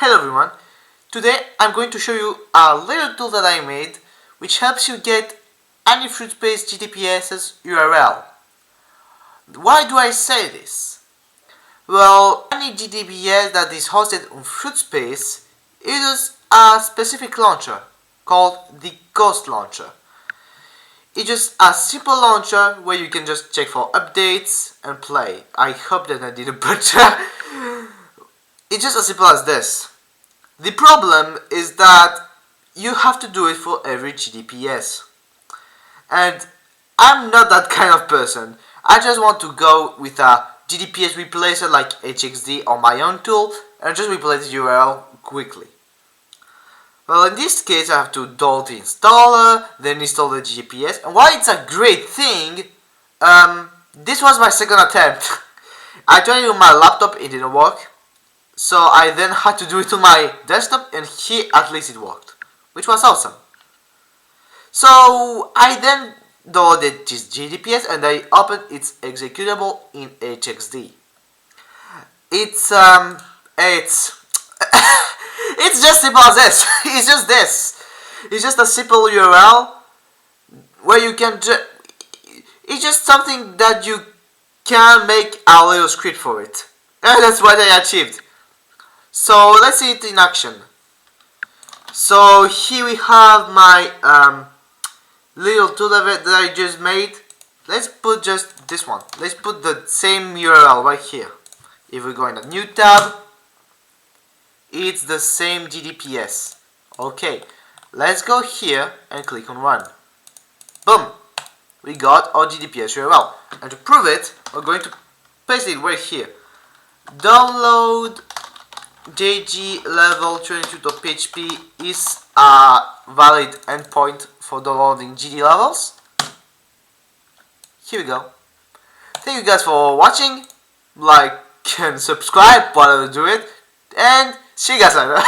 Hello everyone, today I'm going to show you a little tool that I made which helps you get any FruitSpace GDPS's URL. Why do I say this? Well, any GDPS that is hosted on FruitSpace uses a specific launcher called the Ghost Launcher. It's just a simple launcher where you can just check for updates and play. I hope that I didn't butcher. It's just as simple as this. The problem is that you have to do it for every GDPS. And I'm not that kind of person. I just want to go with a GDPS replacer like HXD on my own tool and just replace the URL quickly. Well, in this case I have to download the installer, then install the GDPS. And while it's a great thing, this was my second attempt. I tried it on my laptop, it didn't work. So I then had to do it on my desktop, and here at least it worked, which was awesome. So I then downloaded this GDPS and I opened its executable in HXD. It's it's just simple as this. It's just this. It's just a simple URL where you can it's just something that you can make a little script for it. And that's what I achieved. So let's see it in action. So here we have my little tool that I just made. Let's put just this one. Let's put the same URL right here. If we go in a new tab, it's the same GDPS. Okay, let's go here and click on run. Boom! We got our GDPS URL. And to prove it, we're going to paste it right here. Download JG level 22.php is a valid endpoint for downloading GD levels. Here we go. Thank you guys for watching. Like and subscribe while I do it. And see you guys later.